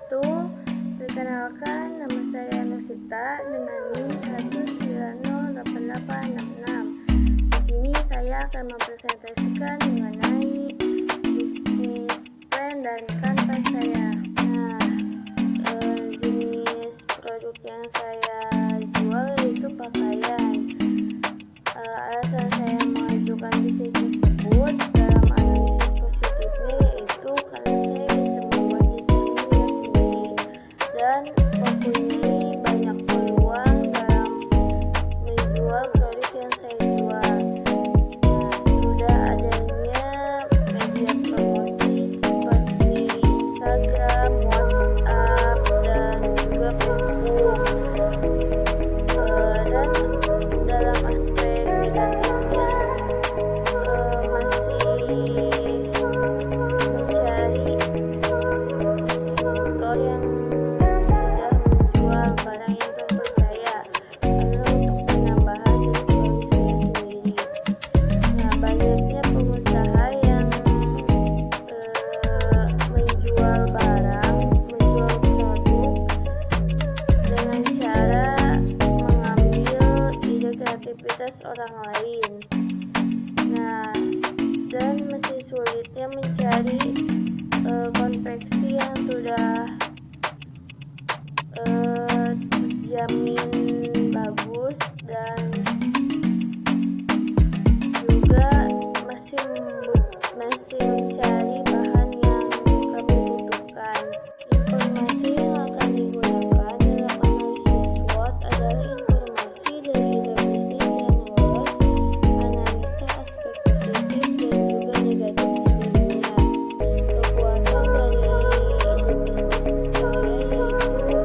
wabarakatuh. Perkenalkan, nama saya Nusita dengan NIM 1908866. Di sini saya akan mempresentasikan mengenai bisnis plan dan kanvas saya. Jenis produk yang saya jual yaitu pakaian. Alasan saya mengajukan bisnis tersebut dalam analisis positifnya yaitu karena saya bisa membuat desainnya sendiri dan mempunyai banyak peluang dalam menjual produk yang saya jual. Sudah adanya media promosi seperti Instagram, WhatsApp, dan juga Facebook. Dan dalam aspek negatifnya masih mencari distributor yang sudah menjual barang yang terpercaya untuk penambahan dari produksinya sendiri. Banyaknya pengusaha yang menjual barang, menjual produk dengan cara mengambil ide kreativitas orang lain. Dan masih sulitnya mencari konveksi yang sudah terjamin bagus, dan juga masih mencari bahan yang kami butuhkan. Informasi yang akan digunakan dalam analisis SWOT adalah informasi dari ide bisnis yang lolos, analisa aspek positif dan juga negatif sebelumnya. Kekuatan dari ide bisnis saya yaitu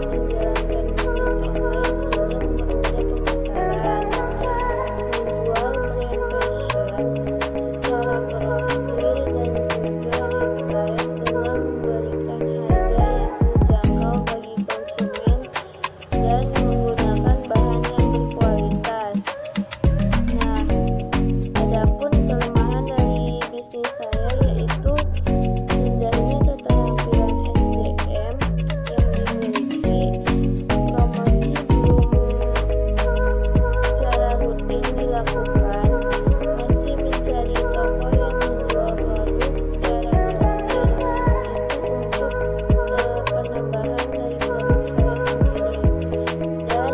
menjalankan bisnis online sehingga mempermudah pemasaran, menjual brand fashion secara grosir dan juga retail dengan memberikan harga yang terjangkau bagi konsumen dan menggunakan bahan yang berkualitas. Adapun kelemahan dari bisnis saya yaitu rendahnya keterampilan SDM yang dimiliki, promosi belum secara rutin dilakukan, masih mencari toko yang menjual produk secara grosir itu untuk penambahan dari produk saya sendiri. Dan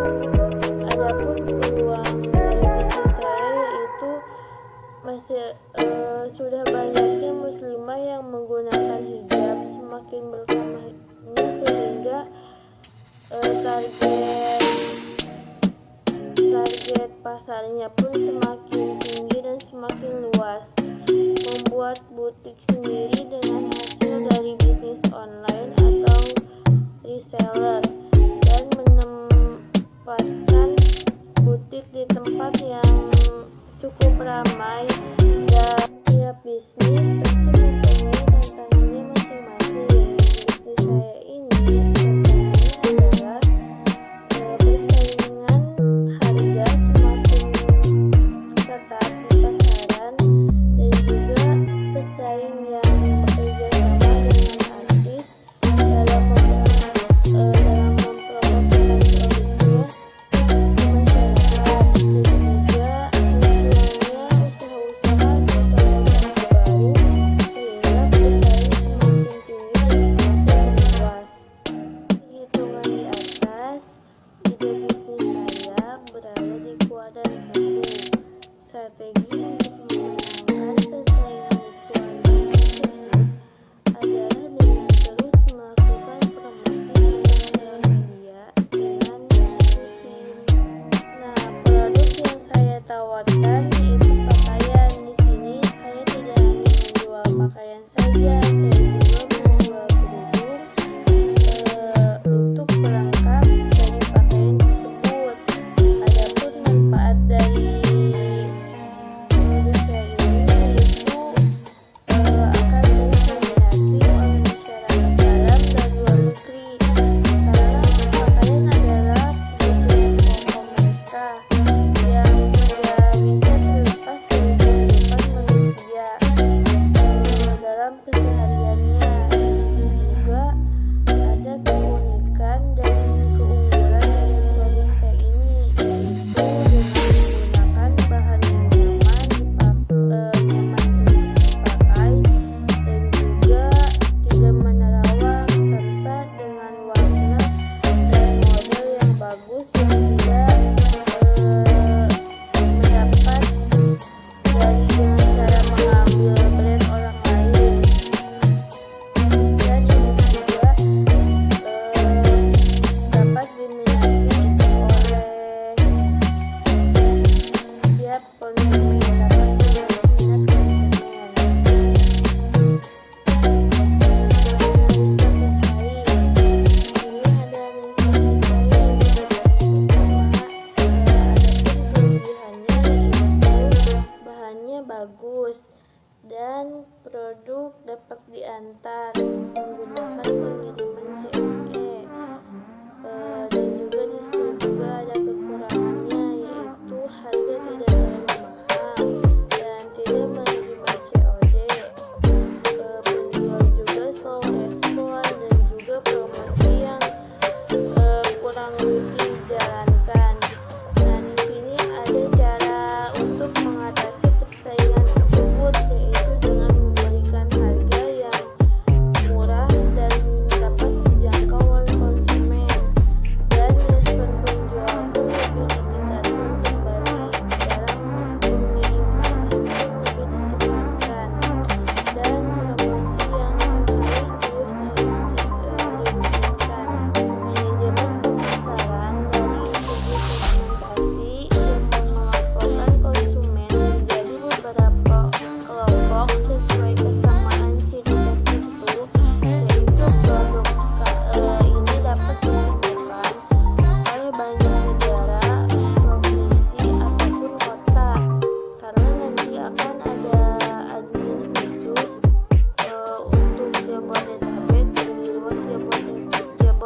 adapun peluang dari bisnis saya yaitu masih sudah banyaknya muslimah yang menggunakan hijab, semakin bertambahnya sehingga target pasarnya pun semakin tinggi dan semakin luas. Membuat butik sendiri dengan hasil dari bisnis online atau reseller, dan menempatkan butik di tempat yang cukup ramai. Dan tiap bisnis pasti mempunyai tantangannya masing-masing. Bisnis saya ini tantangannya adalah persaingan harga semakin ketat di pasaran, dan juga pesaing yang bekerja sama dengan artis dalam mempromosikan produknya ke masyarakat, dan juga munculnya usaha-usaha atau produk baru sehingga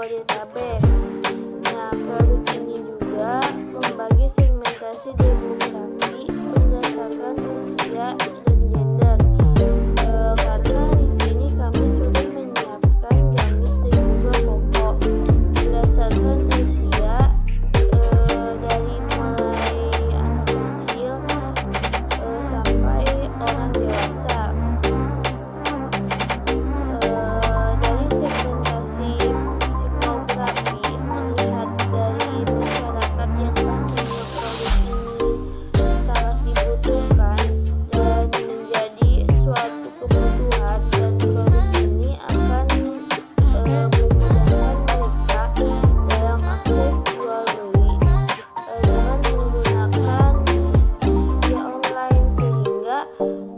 Jabodetabek. Nah, produk ini juga membagi segmentasi demografi berdasarkan usia dan gender. Karena di sini kami sudah menyiapkan gamis dan juga pokok berdasarkan usia, dari mulai anak kecil sampai orang dewasa. Dari segmentasi psikografi melihat dari masyarakat yang pastinya produk ini sangat dibutuhkan dan menjadi suatu kebutuhan, dan produk ini akan memudahkan mereka dalam akses jual beli dengan menggunakan media online, sehingga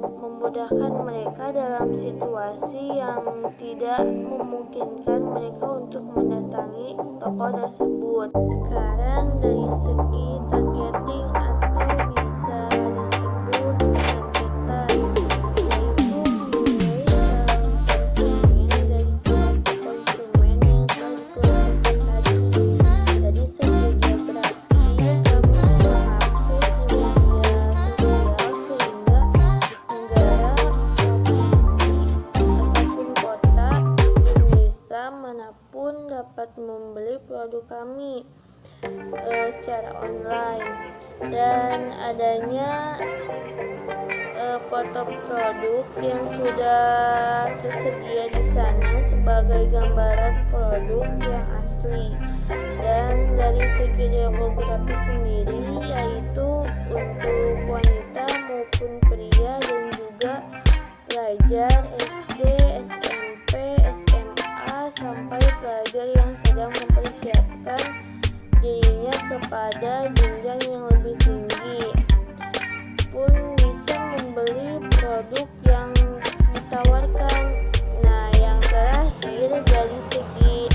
memudahkan mereka dalam situasi yang tidak memungkinkan mereka untuk mendatangi toko tersebut. Sekarang dari segi targeting atau bisa disebut targetan, yaitu memulai calon konsumen dari kelompok konsumen yang telah dikelompokkan tadi. Dari segi geografi, kami mengakses di media sosial sehingga negara, provinsi, ataupun kota dan desa manapun dapat membeli produk kami secara online. Dan adanya foto produk yang sudah tersedia di sana sebagai gambaran produk yang asli. Dan dari segi demografi sendiri, yaitu untuk wanita maupun pria dan juga pelajar SD, SMP, SMA, sampai pelajar yang sedang mempersiapkan dirinya kepada jenjang yang lebih tinggi pun bisa membeli produk yang ditawarkan. Nah, yang terakhir dari segi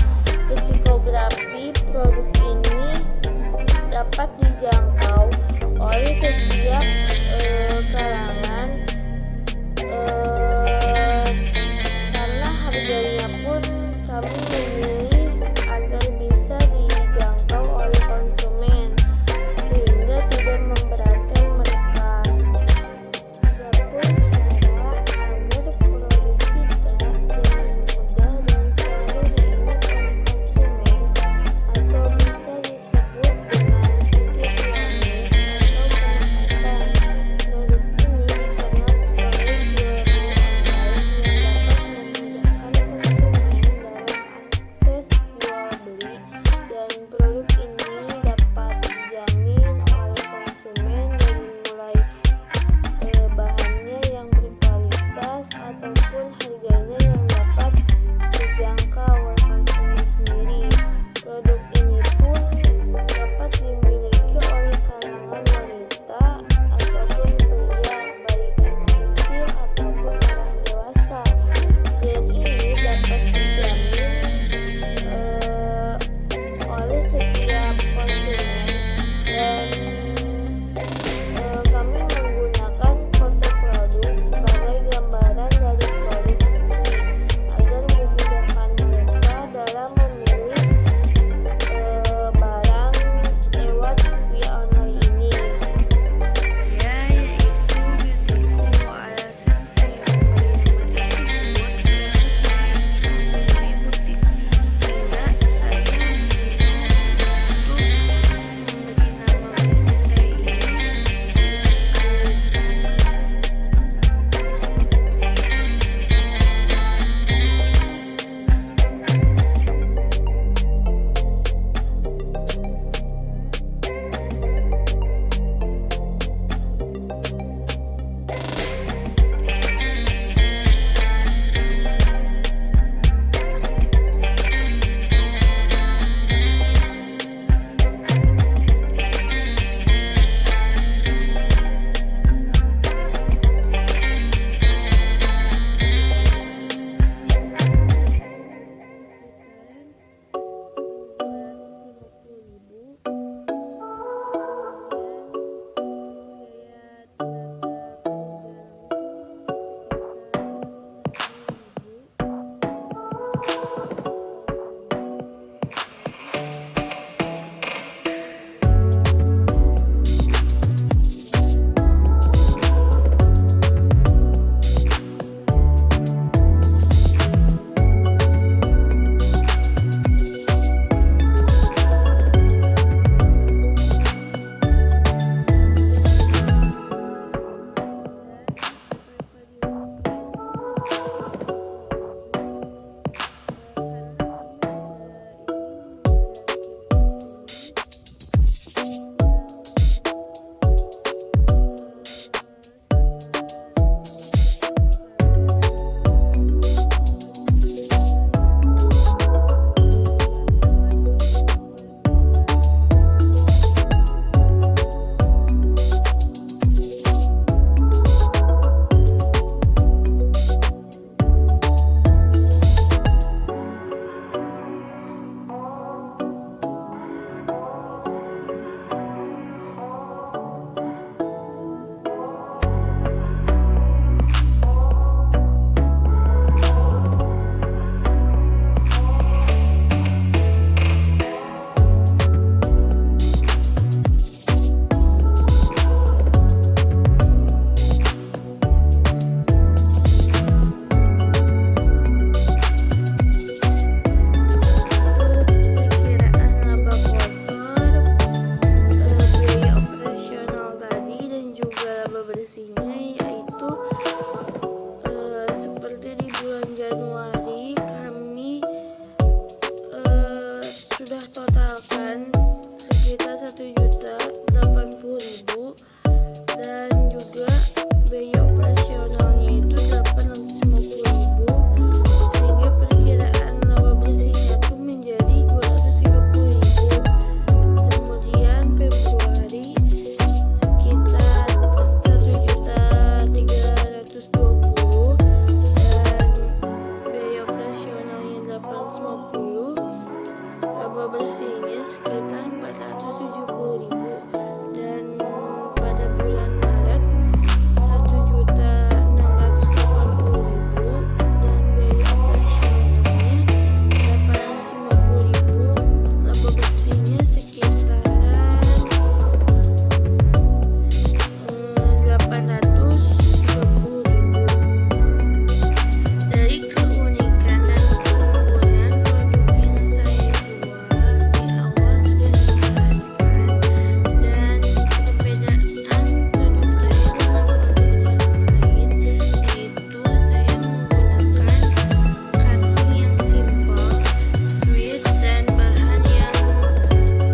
psikografi, produk ini dapat dijangkau oleh setiap kalangan, karena harganya pun kami memilih agar bisa dijangkau oleh konsumen sehingga tidak memberatkan mereka. Adapun cara bersihnya sekitar 470.000, dan pada bulan Maret 1.680.000, dan biaya operasionalnya 850.000. Laba bersihnya sekitaran 830.000. Dari keunikan dan keunggulan produk yang saya jual di awal sudah dijelaskan, dan perbedaan produk saya dengan produk yang lain yaitu saya menggunakan cutting yang simple, sweet, dan bahan yang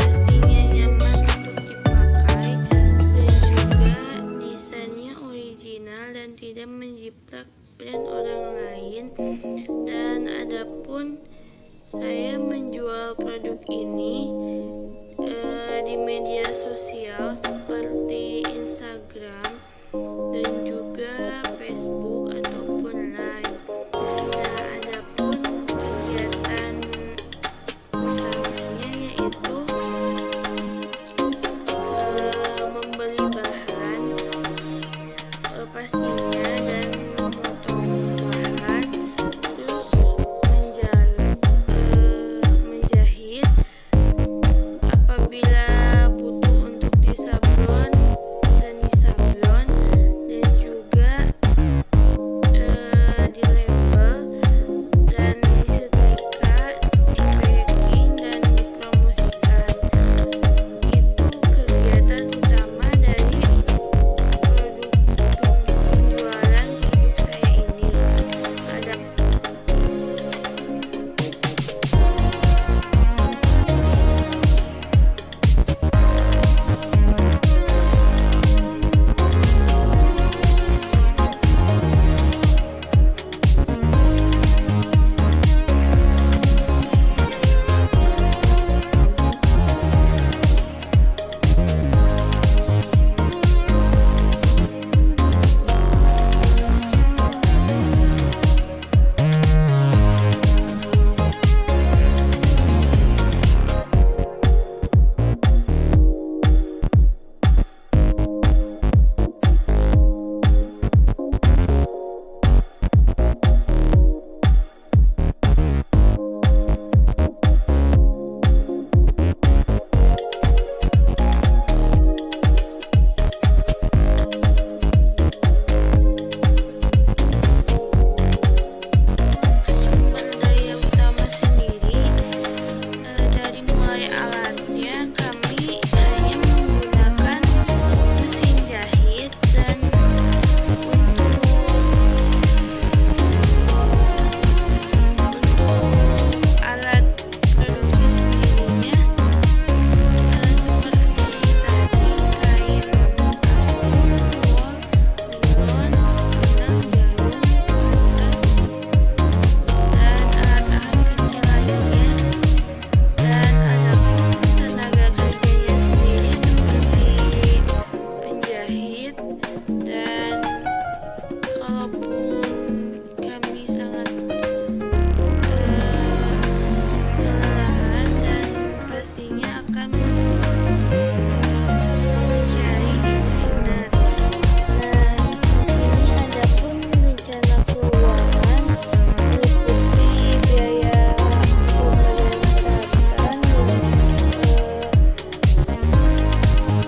pastinya nyaman untuk dipakai, dan juga desainnya original dan tidak menjiplak brand orang lain. Dan adapun saya menjual produk ini di media sosial seperti Instagram dan juga Facebook ataupun Line. Nah, adapun kegiatan utamanya yaitu membeli bahan pastinya, dan memotong bahan, terus menjahit apabila butuh untuk disablon, dan juga dilabel dan disetrika, dipacking, dan dipromosikan. Itu kegiatan utama dari penjualan produk saya ini. Ada sumber daya utama sendiri, dari mulai alatnya kami hanya menggunakan mesin jahit, dan untuk alat produksi sendirinya seperti tadi kain kafur, wol, nilon, benang, jarum, dan alat-alat kecil lainnya. Dan adapun tenaga kerjanya sendiri seperti penjahit, dan kalaupun kami sangat kelelahan, dan pastinya akan mencari desainer. Nah, di sini adapun rencana keuangan meliputi biaya pembelian peralatan,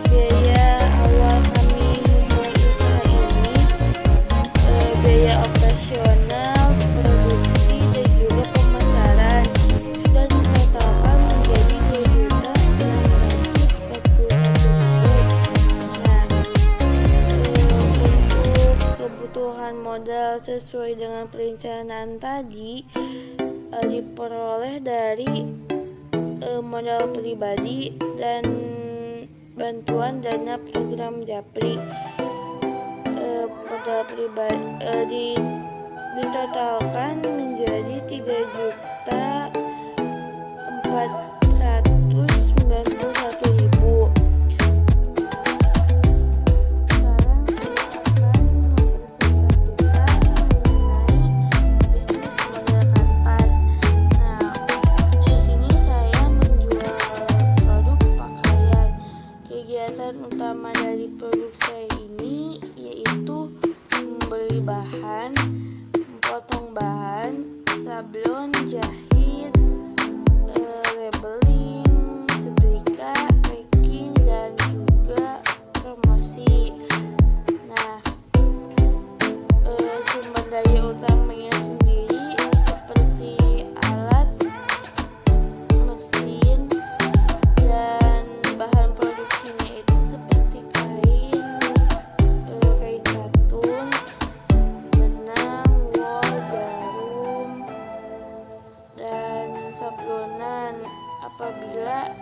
biaya awal kami memulai usaha ini, biaya operasional, produksi, dan juga pemasaran sudah ditotalkan menjadi 2.641.000. Nah, untuk kebutuhan modal sesuai dengan perencanaan tadi diperoleh dari modal pribadi dan bantuan dana program Japri. Modal pribadi ditotalkan menjadi 3.491.000. Sekarang saya akan memperceritakan mengenai bisnis model kanvas. Nah, di sini saya menjual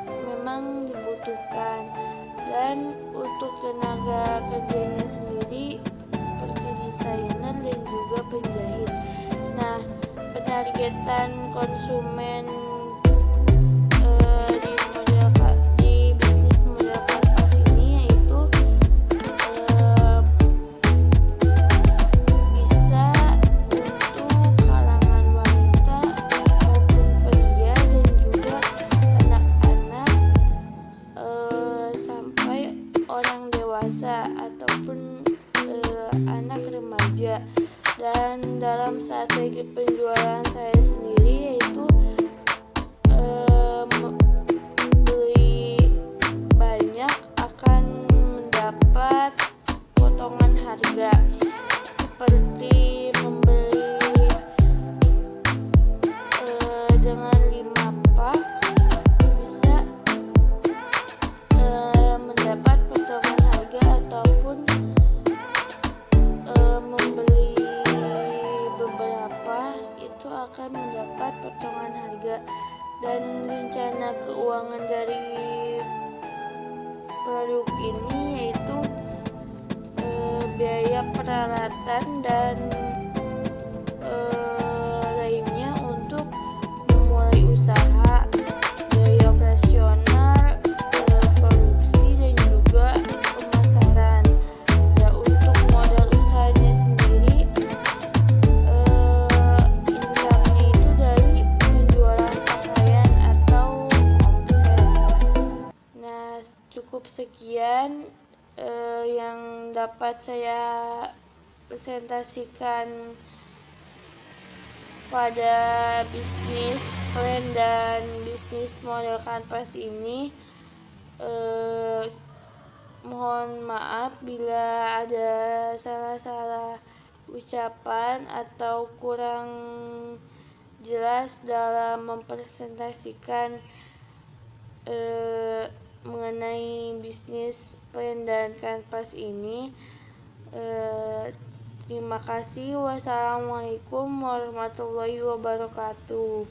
memang dibutuhkan. Dan untuk tenaga kerjanya sendiri seperti desainer dan juga penjahit. Nah, penargetan konsumen di bisnis model kanvas ini yaitu bisa untuk kalangan wanita maupun pria dan juga anak-anak sampai orang dewasa ataupun anak remaja. Dan dalam strategi penjualan saya sendiri yaitu beli banyak akan mendapat potongan harga, seperti membeli dengan 5 pak bisa mendapat potongan harga, ataupun membeli beberapa itu akan mendapat potongan harga. Dan rencana keuangan dari produk ini yaitu biaya peralatan dan lainnya untuk memulai usaha, biaya operasional, produksi dan juga pemasaran. Ya, untuk modal usahanya sendiri income-nya itu dari penjualan pakaian atau omset. Nah, cukup sekian yang dapat saya presentasikan pada bisnis plan dan bisnis model kanvas ini. Mohon maaf bila ada salah-salah ucapan atau kurang jelas dalam mempresentasikan mengenai bisnis plan dan kanvas ini. Terima kasih. Wassalamualaikum warahmatullahi wabarakatuh.